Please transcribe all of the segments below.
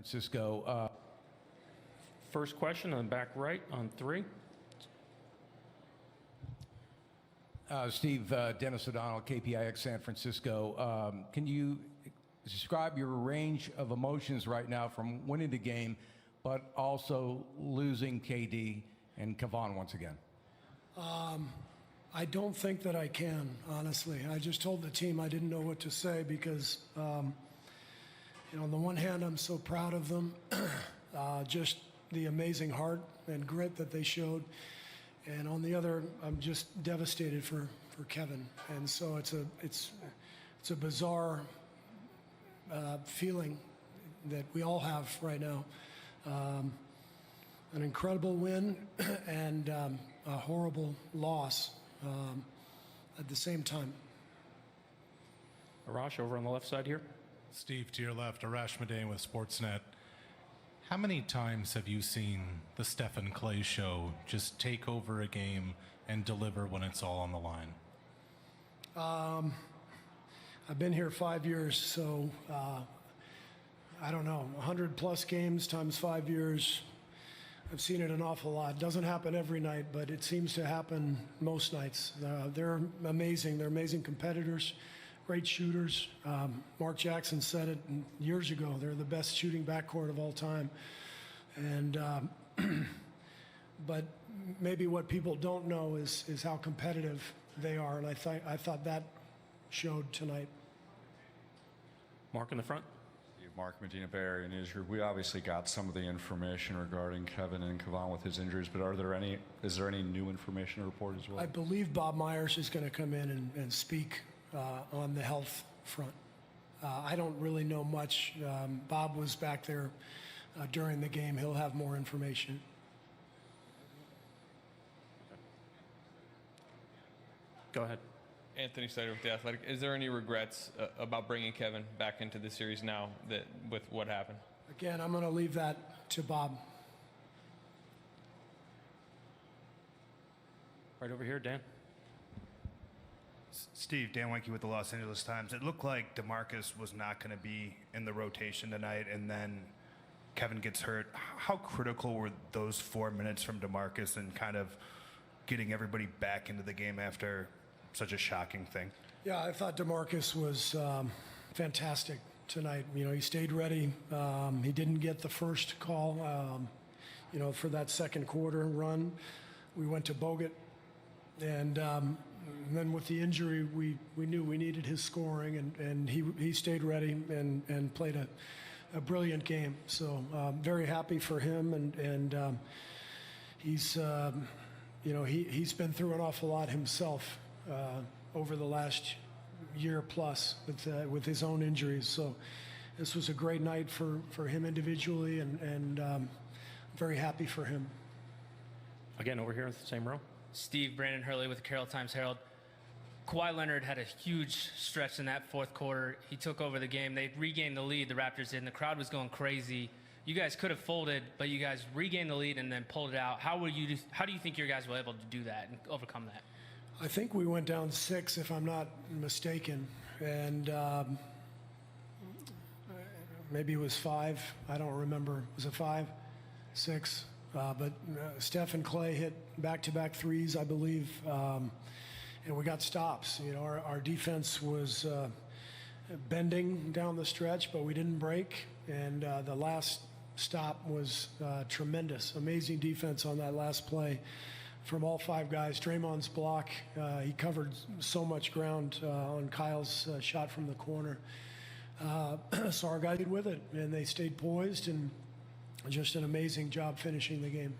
Francisco. First question on the back right on 3. Steve, Dennis O'Donnell, KPIX San Francisco. Can you describe your range of emotions right now from winning the game, but also losing KD and Kevon once again? I don't think that I can, honestly. I just told the team I didn't know what to say because, on the one hand, I'm so proud of them, just the amazing heart and grit that they showed. And on the other, I'm just devastated for Kevin. And so it's a bizarre feeling that we all have right now. An incredible win and a horrible loss at the same time. Arash over on the left side here. Steve, to your left, Arash Madain with Sportsnet. How many times have you seen the Stephen Clay show just take over a game and deliver when it's all on the line? I've been here 5 years, so I don't know, 100+ games times 5 years. I've seen it an awful lot. Doesn't happen every night, but it seems to happen most nights. They're amazing. They're amazing competitors, great shooters. Mark Jackson said it years ago. They're the best shooting backcourt of all time. And but maybe what people don't know is how competitive they are, and I thought that showed tonight. Mark in the front. Mark Medina Bay and Israel. We obviously got some of the information regarding Kevin and Kevon with his injuries, but is there any new information to report as well? I believe Bob Myers is going to come in and speak on the health front. I don't really know much. Bob was back there during the game. He'll have more information. Go ahead. Anthony Snyder with The Athletic. Is there any regrets about bringing Kevin back into the series now with what happened? Again, I'm going to leave that to Bob. Right over here, Dan. Steve, Dan Wenke with the Los Angeles Times. It looked like DeMarcus was not going to be in the rotation tonight, and then Kevin gets hurt. How critical were those 4 minutes from DeMarcus and kind of getting everybody back into the game after such a shocking thing? Yeah, I thought DeMarcus was fantastic tonight. He stayed ready. He didn't get the first call, for that second quarter run. We went to Bogut, and then with the injury, we knew we needed his scoring, and he stayed ready and played a brilliant game. So very happy for him, and he's he's been through an awful lot himself over the last year plus with his own injuries. So this was a great night for him individually, and very happy for him. Again, over here in the same row. Steve, Brandon Hurley with the Carroll Times-Herald. Kawhi Leonard had a huge stretch in that fourth quarter. He took over the game. They regained the lead, the Raptors did, and the crowd was going crazy. You guys could have folded, but you guys regained the lead and then pulled it out. How do you think you guys were able to do that and overcome that? I think we went down 6, if I'm not mistaken, and maybe it was 5. I don't remember. Was it 5, 6? But Steph and Clay hit back-to-back threes, I believe, and we got stops. Our defense was bending down the stretch, but we didn't break, and the last stop was tremendous. Amazing defense on that last play from all 5 guys. Draymond's block, he covered so much ground on Kyle's shot from the corner. So our guys did with it, and they stayed poised, and just an amazing job finishing the game.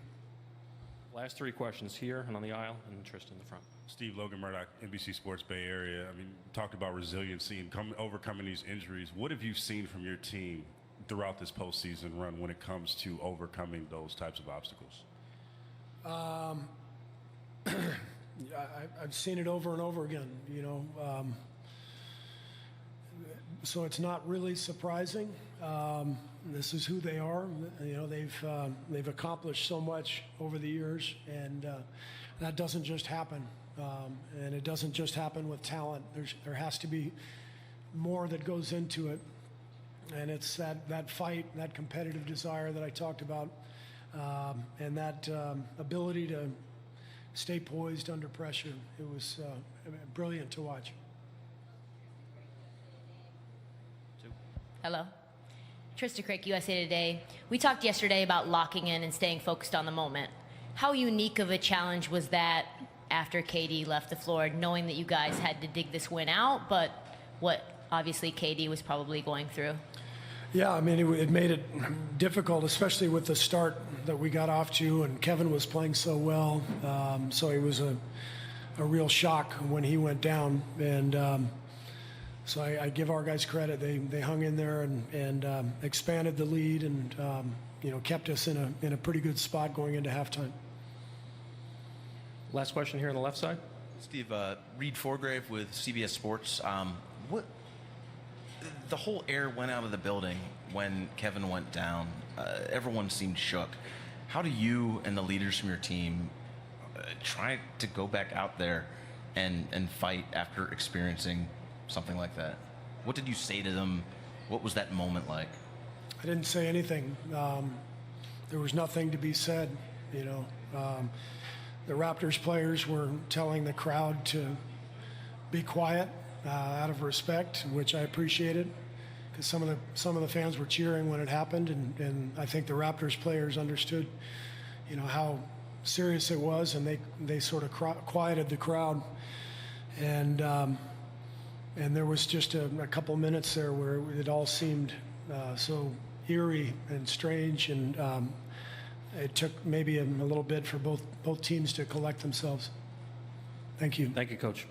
Last 3 questions here and on the aisle, and Tristan in the front. Steve, Logan Murdoch, NBC Sports Bay Area. I mean, talked about resiliency and overcoming these injuries. What have you seen from your team throughout this postseason run when it comes to overcoming those types of obstacles? I've seen it over and over again, so it's not really surprising. This is who they are. They've accomplished so much over the years, and that doesn't just happen. And it doesn't just happen with talent. There has to be more that goes into it. And it's that fight, that competitive desire that I talked about, and that ability to stay poised under pressure. It was brilliant to watch. Hello. Trista Crick, USA Today. We talked yesterday about locking in and staying focused on the moment. How unique of a challenge was that after KD left the floor, knowing that you guys had to dig this win out, but what obviously KD was probably going through? Yeah, I mean, it made it difficult, especially with the start that we got off to, and Kevin was playing so well. So it was a real shock when he went down. And so I give our guys credit. They hung in there and expanded the lead and, kept us in a pretty good spot going into halftime. Last question here on the left side. Steve, Reed Forgrave with CBS Sports. The whole air went out of the building when Kevin went down. Everyone seemed shook. How do you and the leaders from your team try to go back out there and fight after experiencing something like that? What did you say to them? What was that moment like? I didn't say anything. There was nothing to be said, The Raptors players were telling the crowd to be quiet out of respect, which I appreciated, because some of the fans were cheering when it happened, and I think the Raptors players understood, how serious it was, and they sort of quieted the crowd, and there was just a couple minutes there where it all seemed so eerie and strange, and it took maybe a little bit for both teams to collect themselves. Thank you. Thank you, Coach.